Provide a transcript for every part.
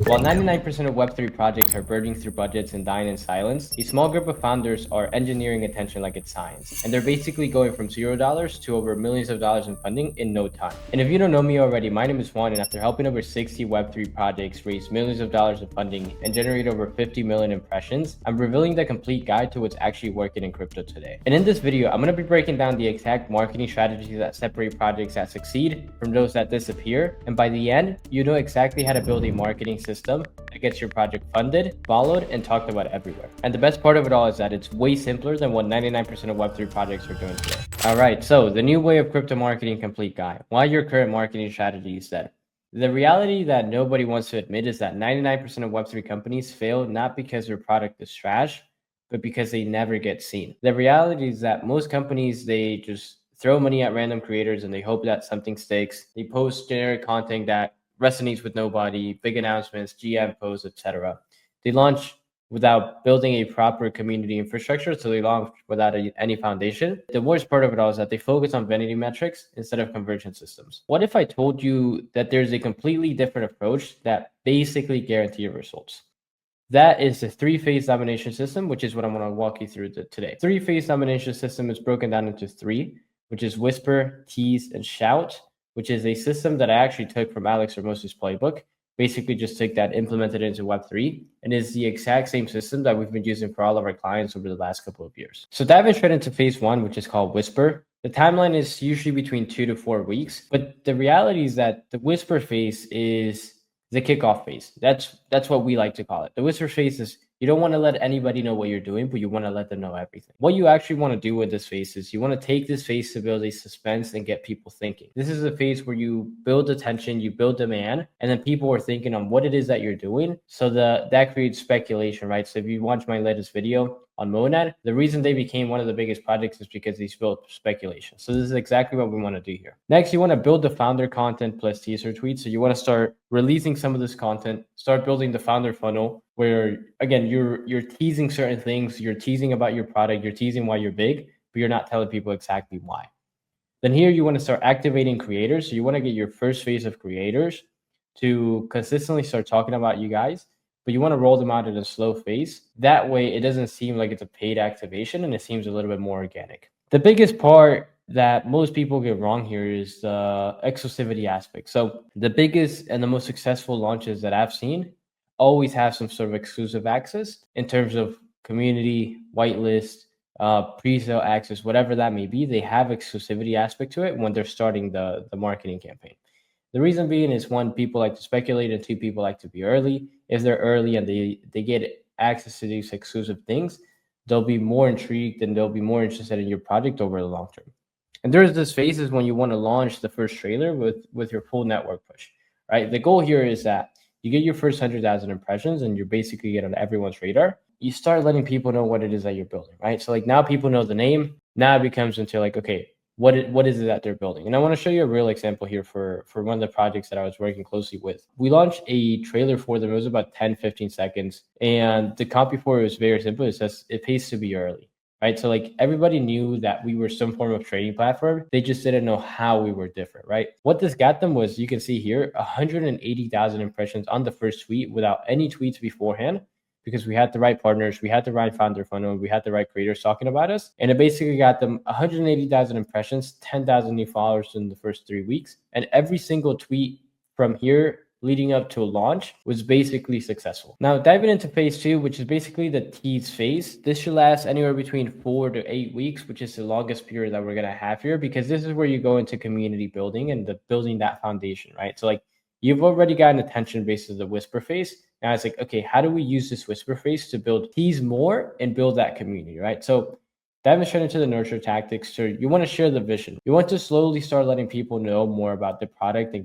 While 99% of Web3 projects are burning through budgets and dying in silence, a small group of founders are engineering attention like it's science. And they're basically going from $0 to over millions of dollars in funding in no time. And if you don't know me already, my name is Juan, and after helping over 60 Web3 projects raise millions of dollars in funding and generate over 50 million impressions, I'm revealing the complete guide to what's actually working in crypto today. And in this video, I'm going to be breaking down the exact marketing strategies that separate projects that succeed from those that disappear. And by the end, you know exactly how to build a marketing system that gets your project funded, followed, and talked about everywhere. And the best part of it all is that it's way simpler than what 99% of Web3 projects are doing today. All right, so the new way of crypto marketing complete guide. Why your current marketing strategy is dead. The reality that nobody wants to admit is that 99% of Web3 companies fail not because their product is trash, but because they never get seen. The reality is that most companies, they just throw money at random creators and they hope that something sticks. They post generic content that resonates with nobody, big announcements, GM posts, etc. They launch without building a proper community infrastructure, so they launch without any foundation. The worst part of it all is that they focus on vanity metrics instead of conversion systems. What if I told you that there's a completely different approach that basically guarantees your results? That is the three-phase domination system, which is what I'm going to walk you through today. Three-phase domination system is broken down into three, which is whisper, tease, and shout, which is a system that I actually took from Alex Ramos's playbook. Basically just took that, implemented it into Web3, and is the exact same system that we've been using for all of our clients over the last couple of years. So diving straight into phase one, which is called whisper. The timeline is usually between 2 to 4 weeks, but the reality is that the whisper phase is the kickoff phase. That's what we like to call it. The whisper phase is you don't want to let anybody know what you're doing, but you want to let them know everything. What you actually want to do with this phase is you want to take this phase to build a suspense and get people thinking. This is a phase where you build attention, you build demand, and then people are thinking on what it is that you're doing. So that creates speculation, right? So if you watch my latest video on Monad, the reason they became one of the biggest projects is because they built speculation. So this is exactly what we want to do here. Next, you want to build the founder content plus teaser tweets. So you want to start releasing some of this content, start building the founder funnel where, again, you're teasing certain things, you're teasing about your product, you're teasing why you're big, but you're not telling people exactly why. Then here you want to start activating creators. So you want to get your first phase of creators to consistently start talking about you guys, but you want to roll them out at a slow phase. That way it doesn't seem like it's a paid activation and it seems a little bit more organic. The biggest part that most people get wrong here is the exclusivity aspect. So the biggest and the most successful launches that I've seen always have some sort of exclusive access in terms of community, whitelist, pre-sale access, whatever that may be. They have exclusivity aspect to it when they're starting the marketing campaign. The reason being is, one, people like to speculate, and two, people like to be early. If they're early and they get access to these exclusive things, they'll be more intrigued and they'll be more interested in your project over the long term. And there's this phases when you want to launch the first trailer with your full network push, right? The goal here is that you get your first 100,000 impressions and you're basically get on everyone's radar. You start letting people know what it is that you're building, right? So like now people know the name. Now it becomes into like, okay, what is it that they're building? And I want to show you a real example here for one of the projects that I was working closely with. We launched a trailer for them. It was about 10, 15 seconds. And the copy for it was very simple. It says, it pays to be early, right? So like everybody knew that we were some form of trading platform. They just didn't know how we were different, right? What this got them was, you can see here, 180,000 impressions on the first tweet without any tweets beforehand, because we had the right partners, we had the right founder funnel, we had the right creators talking about us. And it basically got them 180,000 impressions, 10,000 new followers in the first 3 weeks. And every single tweet from here leading up to a launch was basically successful. Now diving into phase two, which is basically the tease phase. This should last anywhere between 4 to 8 weeks, which is the longest period that we're going to have here, because this is where you go into community building and building that foundation, right? So like you've already gotten attention based on the whisper phase. Now it's like, okay, how do we use this whisper phase to build tease more and build that community, right? So diving straight into the nurture tactics. So you want to share the vision. You want to slowly start letting people know more about the product and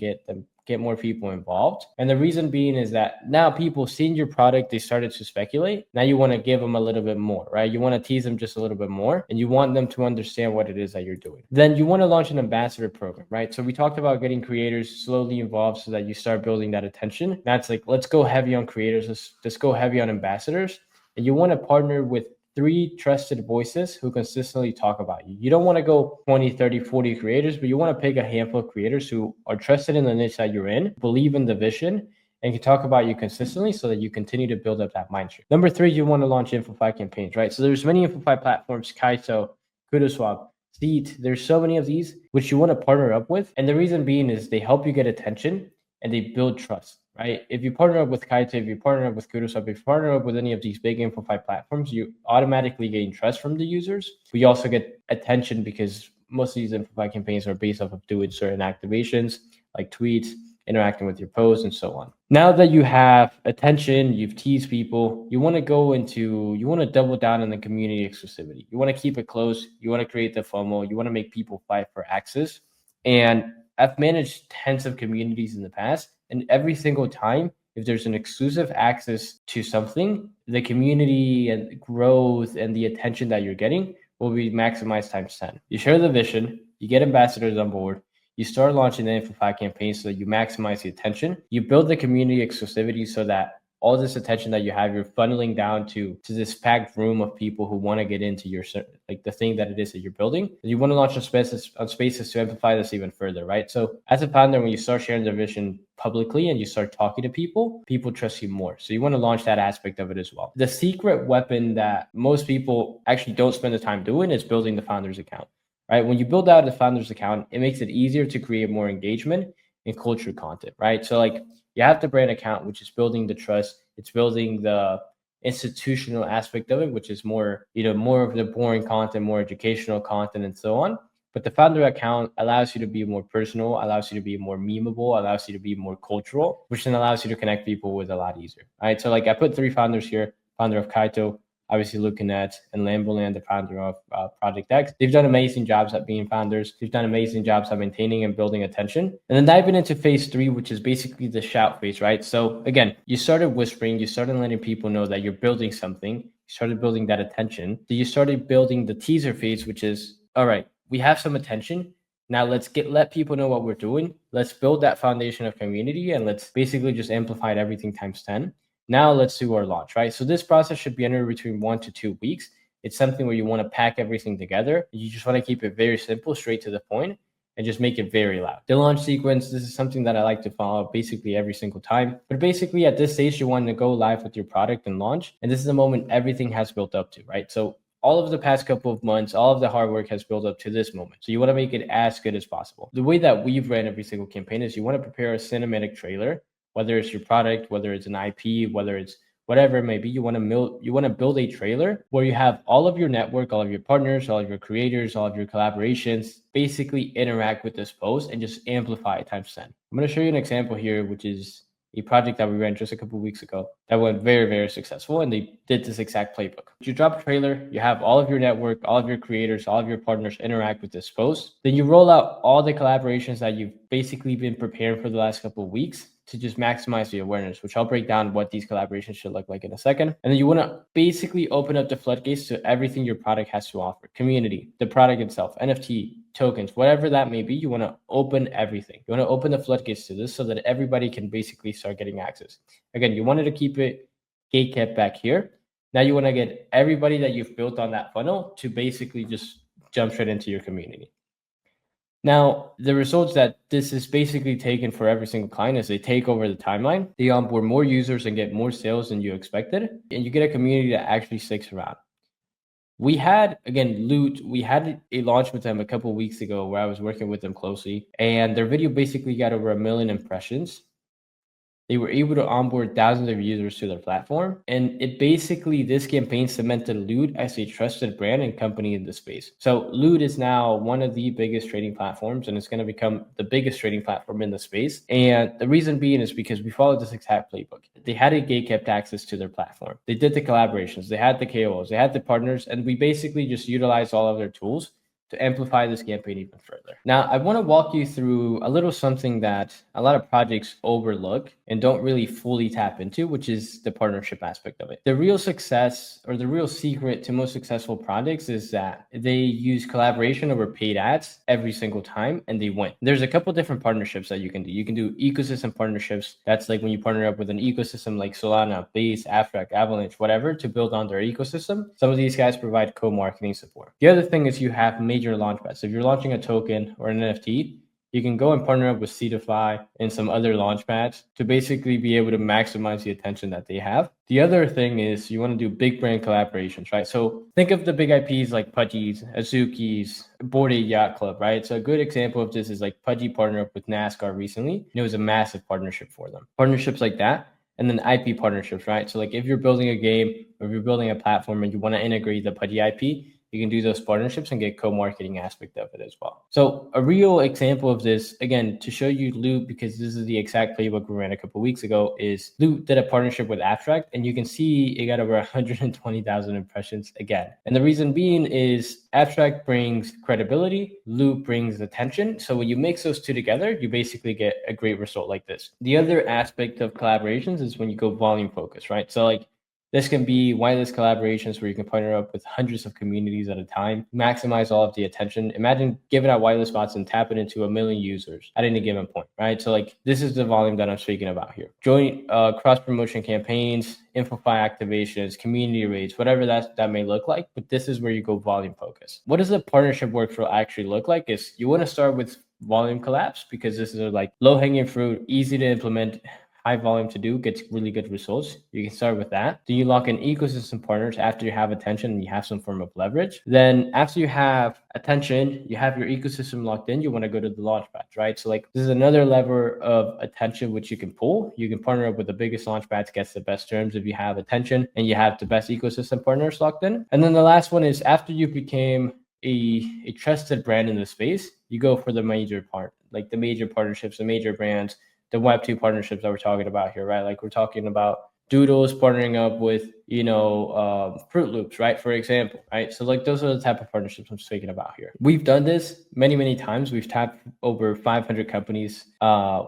get more people involved. And the reason being is that now people seeing your product, they started to speculate. Now you want to give them a little bit more, right? You want to tease them just a little bit more, and you want them to understand what it is that you're doing. Then you want to launch an ambassador program, right? So we talked about getting creators slowly involved so that you start building that attention. That's like, let's go heavy on creators. Let's go heavy on ambassadors. And you want to partner with 3 trusted voices who consistently talk about you. You don't want to go 20, 30, 40 creators, but you want to pick a handful of creators who are trusted in the niche that you're in, believe in the vision, and can talk about you consistently so that you continue to build up that mind share. Number three, you want to launch Amplify campaigns, right? So there's many Amplify platforms, Kaito, Kudoswap, Seat. There's so many of these which you want to partner up with. And the reason being is they help you get attention and they build trust, right? If you partner up with Kaito, if you partner up with Kudoswap, if you partner up with any of these big Amplify platforms, you automatically gain trust from the users. But you also get attention because most of these Amplify campaigns are based off of doing certain activations like tweets, interacting with your posts, and so on. Now that you have attention, you've teased people, you want to you want to double down on the community exclusivity. You want to keep it close. You want to create the FOMO. You want to make people fight for access. And I've managed tens of communities in the past, and every single time, if there's an exclusive access to something, the community and growth and the attention that you're getting will be maximized times 10. You share the vision, you get ambassadors on board, you start launching the Amplify campaign so that you maximize the attention. You build the community exclusivity so that all this attention that you have, you're funneling down to this packed room of people who want to get into your the thing that it is that you're building. You want to launch on spaces to amplify this even further, right? So as a founder, when you start sharing the vision publicly and you start talking to people trust you more. So you want to launch that aspect of it as well. The secret weapon that most people actually don't spend the time doing is building the founder's account, right? When you build out the founder's account, it makes it easier to create more engagement and culture content, right? So like you have the brand account, which is building the trust. It's building the institutional aspect of it, which is more, more of the boring content, more educational content, and so on. But the founder account allows you to be more personal, allows you to be more memeable, allows you to be more cultural, which then allows you to connect people with a lot easier, right? So like I put 3 founders here, founder of Kaito, obviously looking at and Lamboland, the founder of Project X. They've done amazing jobs at being founders. They've done amazing jobs at maintaining and building attention. And then diving into phase 3, which is basically the shout phase, right? So again, you started whispering, you started letting people know that you're building something. You started building that attention. Then you started building the teaser phase, which is, all right, we have some attention. Now let's let people know what we're doing. Let's build that foundation of community and let's basically just amplify everything times 10. Now let's do our launch, right? So this process should be anywhere between 1 to 2 weeks. It's something where you want to pack everything together. You just want to keep it very simple, straight to the point, and just make it very loud. The launch sequence, this is something that I like to follow basically every single time. But basically at this stage, you want to go live with your product and launch. And this is the moment everything has built up to, right? So all of the past couple of months, all of the hard work has built up to this moment. So you want to make it as good as possible. The way that we've ran every single campaign is you want to prepare a cinematic trailer, whether it's your product, whether it's an IP, whether it's whatever it may be. You want to build a trailer where you have all of your network, all of your partners, all of your creators, all of your collaborations basically interact with this post and just amplify it times 10. I'm going to show you an example here, which is a project that we ran just a couple of weeks ago that went very, very successful, and they did this exact playbook. You drop a trailer, you have all of your network, all of your creators, all of your partners interact with this post. Then you roll out all the collaborations that you've basically been preparing for the last couple of weeks to just maximize the awareness, which I'll break down what these collaborations should look like in a second. And then you want to basically open up the floodgates to everything your product has to offer. Community, the product itself, NFT, tokens, whatever that may be. You want to open everything. You want to open the floodgates to this so that everybody can basically start getting access. Again, you wanted to keep it gate kept back here. Now you want to get everybody that you've built on that funnel to basically just jump straight into your community. Now, the results that this is basically taken for every single client is they take over the timeline, they onboard more users and get more sales than you expected, and you get a community that actually sticks around. We had, again, Loot, we had a launch with them a couple of weeks ago where I was working with them closely, and their video basically got over 1 million impressions. They were able to onboard thousands of users to their platform. And it basically, this campaign cemented Loot as a trusted brand and company in the space. So Loot is now one of the biggest trading platforms, and it's going to become the biggest trading platform in the space. And the reason being is because we followed this exact playbook. They had a gate-kept access to their platform. They did the collaborations. They had the KOLs. They had the partners. And we basically just utilized all of their tools to amplify this campaign even further. Now, I want to walk you through a little something that a lot of projects overlook and don't really fully tap into, which is the partnership aspect of it. The real success or the real secret to most successful projects is that they use collaboration over paid ads every single time and they win. There's a couple different partnerships that you can do. You can do ecosystem partnerships. That's like when you partner up with an ecosystem like Solana, Base, Aftrac, Avalanche, whatever, to build on their ecosystem. Some of these guys provide co-marketing support. The other thing is you have major launch pads. So if you're launching a token or an NFT, you can go and partner up with Seedify and some other launch pads to basically be able to maximize the attention that they have. The other thing is you want to do big brand collaborations, right? So think of the big IPs like Pudgy's, Azuki's, Bored Ape Yacht Club, right? So a good example of this is like Pudgy partnered up with NASCAR recently, and it was a massive partnership for them. Partnerships like that. And then IP partnerships, right? So like if you're building a game or if you're building a platform and you want to integrate the Pudgy IP, you can do those partnerships and get co-marketing aspect of it as well. So a real example of this, again, to show you Loot, because this is the exact playbook we ran a couple of weeks ago, is Loot did a partnership with Abstract, and you can see it got over 120,000 impressions again. And the reason being is Abstract brings credibility, Loot brings attention. So when you mix those two together, you basically get a great result like this. The other aspect of collaborations is when you go volume focused, right? So like this can be whitelist collaborations where you can partner up with hundreds of communities at a time, maximize all of the attention. Imagine giving out whitelist spots and tap it into 1 million users at any given point, right? So like this is the volume that I'm speaking about here. Joint cross promotion campaigns, Infofy activations, community rates, whatever that may look like. But this is where you go volume focus. What does a partnership workflow actually look like? Is you want to start with volume collapse because this is like low hanging fruit, easy to implement, high volume to do, gets really good results. You can start with that. Then you lock in ecosystem partners after you have attention and you have some form of leverage. Then after you have attention, you have your ecosystem locked in, you want to go to the launch pads, right? So like this is another lever of attention which you can pull. You can partner up with the biggest launch pads, gets the best terms if you have attention and you have the best ecosystem partners locked in. And then the last one is after you became a trusted brand in the space, you go for the major part, like the major partnerships, the major brands, the Web2 partnerships that we're talking about here, right? Like we're talking about Doodles partnering up with, Fruit Loops, right? For example, right? So like those are the type of partnerships I'm speaking about here. We've done this many, many times. We've tapped over 500 companies.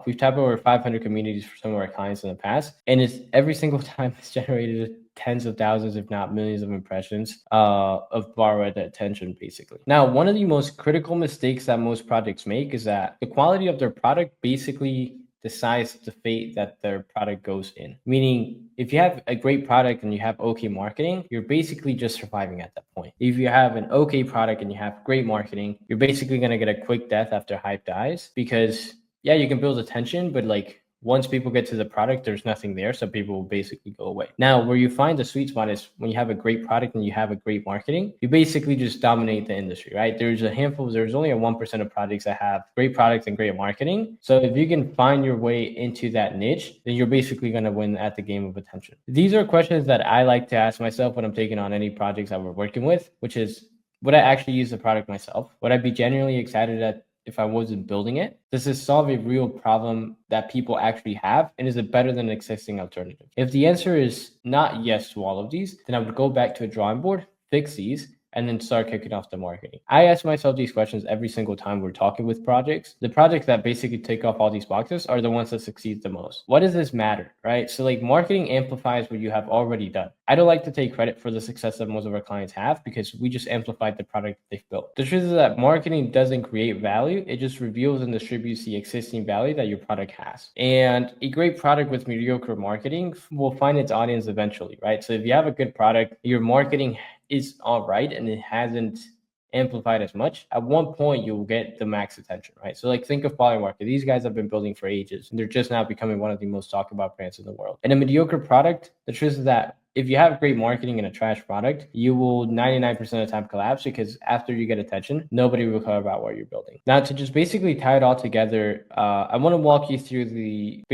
We've tapped over 500 communities for some of our clients in the past. And it's every single time it's generated tens of thousands, if not millions of impressions of borrowed attention, basically. Now, one of the most critical mistakes that most projects make is that the quality of their product basically decides the fate that their product goes in. Meaning, if you have a great product and you have okay marketing, you're basically just surviving at that point. If you have an okay product and you have great marketing, you're basically going to get a quick death after hype dies because, yeah, you can build attention, but like once people get to the product, there's nothing there. So people will basically go away. Now, where you find the sweet spot is when you have a great product and you have a great marketing, you basically just dominate the industry, right? There's only a 1% of projects that have great products and great marketing. So if you can find your way into that niche, then you're basically going to win at the game of attention. These are questions that I like to ask myself when I'm taking on any projects that we're working with, which is, would I actually use the product myself? Would I be genuinely excited if I wasn't building it? Does this solve a real problem that people actually have? And is it better than an existing alternative? If the answer is not yes to all of these, then I would go back to a drawing board, fix these, and then start kicking off the marketing. I ask myself these questions every single time we're talking with projects. The projects that basically take off all these boxes are the ones that succeed the most. What does this matter, right? So like marketing amplifies what you have already done. I don't like to take credit for the success that most of our clients have because we just amplified the product they've built. The truth is that marketing doesn't create value. It just reveals and distributes the existing value that your product has. And a great product with mediocre marketing will find its audience eventually, right? So if you have a good product, your marketing is all right and it hasn't amplified as much, at one point you'll get the max attention, right? So like think of Polymarket. These guys have been building for ages and they're just now becoming one of the most talked about brands in the world. And a mediocre product, the truth is that if you have great marketing and a trash product, you will 99% of the time collapse because after you get attention, nobody will care about what you're building. Now, to just basically tie it all together, I want to walk you through the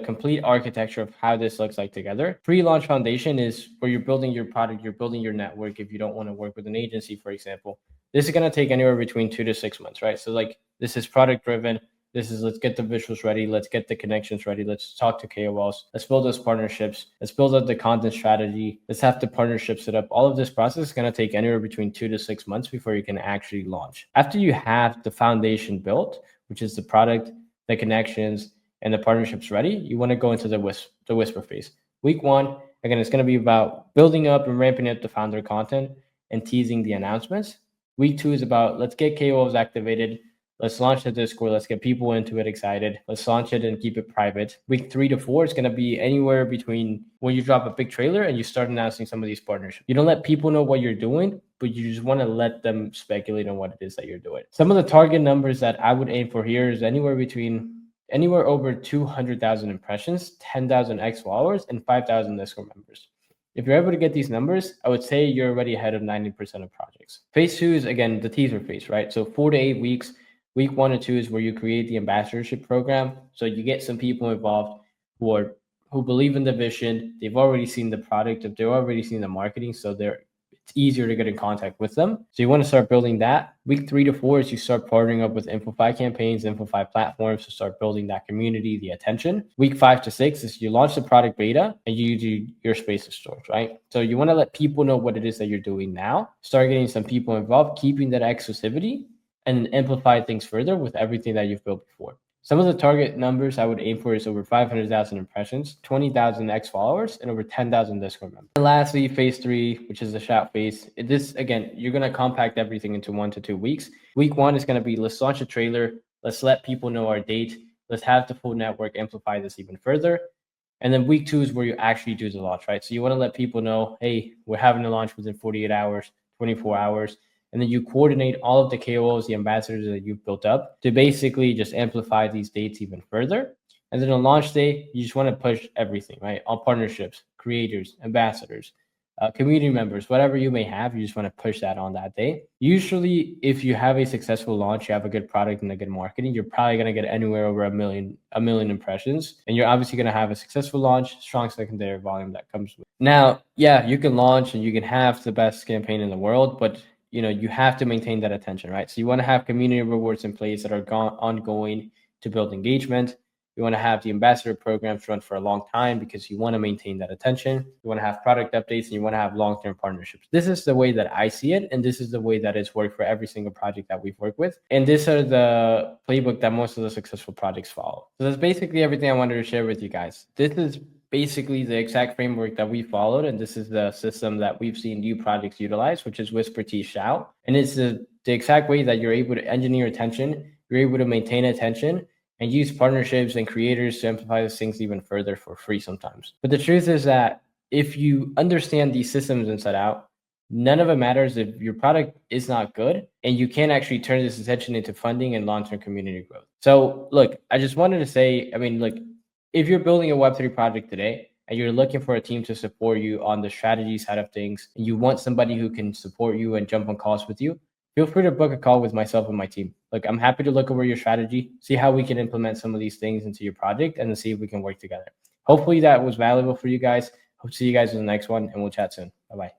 complete architecture of how this looks like together. Pre-launch foundation is where you're building your product, you're building your network. If you don't want to work with an agency, for example, this is going to take anywhere between 2 to 6 months, right? So like this is product driven. This is let's get the visuals ready. Let's get the connections ready. Let's talk to KOLs. Let's build those partnerships. Let's build up the content strategy. Let's have the partnership set up. All of this process is going to take anywhere between 2 to 6 months before you can actually launch. After you have the foundation built, which is the product, the connections, and the partnerships ready, you want to go into the whisper phase. Week 1, again, it's going to be about building up and ramping up the founder content and teasing the announcements. Week 2 is about let's get KOLs activated. Let's launch the Discord. Let's get people into it excited. Let's launch it and keep it private. Week 3 to 4 is going to be anywhere between when you drop a big trailer and you start announcing some of these partnerships. You don't let people know what you're doing, but you just want to let them speculate on what it is that you're doing. Some of the target numbers that I would aim for here is anywhere over 200,000 impressions, 10,000 X followers, and 5,000 Discord members. If you're able to get these numbers, I would say you're already ahead of 90% of projects. Phase 2 is, again, the teaser phase, right? So 4 to 8 weeks. Week 1 and 2 is where you create the ambassadorship program. So you get some people involved who believe in the vision. They've already seen the product, they've already seen the marketing, so it's easier to get in contact with them. So you want to start building that. Week 3 to 4 is you start partnering up with Amplify campaigns, Amplify platforms to start building that community, the attention. Week 5 to 6 is you launch the product beta and you do your space of storage, right? So you want to let people know what it is that you're doing now. Start getting some people involved, keeping that exclusivity, and amplify things further with everything that you've built before. Some of the target numbers I would aim for is over 500,000 impressions, 20,000 X followers, and over 10,000 Discord members. And lastly, phase 3, which is the shout phase. This, again, you're going to compact everything into 1 to 2 weeks. Week 1 is going to be, let's launch a trailer. Let's let people know our date. Let's have the full network amplify this even further. And then week 2 is where you actually do the launch, right? So you want to let people know, hey, we're having a launch within 48 hours, 24 hours. And then you coordinate all of the KOLs, the ambassadors that you've built up to basically just amplify these dates even further. And then on launch day, you just want to push everything, right? All partnerships, creators, ambassadors, community members, whatever you may have, you just want to push that on that day. Usually, if you have a successful launch, you have a good product and a good marketing, you're probably going to get anywhere over a million impressions. And you're obviously going to have a successful launch, strong secondary volume that comes with. Now, yeah, you can launch and you can have the best campaign in the world, but you have to maintain that attention, right? So you want to have community rewards in place that are ongoing to build engagement. You want to have the ambassador programs run for a long time because you want to maintain that attention. You want to have product updates and you want to have long-term partnerships. This is the way that I see it, and this is the way that it's worked for every single project that we've worked with. And this is the playbook that most of the successful projects follow. So that's basically everything I wanted to share with you guys. This is basically the exact framework that we followed, and this is the system that we've seen new projects utilize, which is Whisper, Tease, Shout. And it's the exact way that you're able to engineer attention, you're able to maintain attention, and use partnerships and creators to amplify those things even further for free sometimes. But the truth is that if you understand these systems inside out, none of it matters if your product is not good and you can't actually turn this attention into funding and long-term community growth. So look, I just wanted to say, if you're building a Web3 project today and you're looking for a team to support you on the strategy side of things, and you want somebody who can support you and jump on calls with you, feel free to book a call with myself and my team. Look, I'm happy to look over your strategy, see how we can implement some of these things into your project, and see if we can work together. Hopefully that was valuable for you guys. Hope to see you guys in the next one, and we'll chat soon. Bye-bye.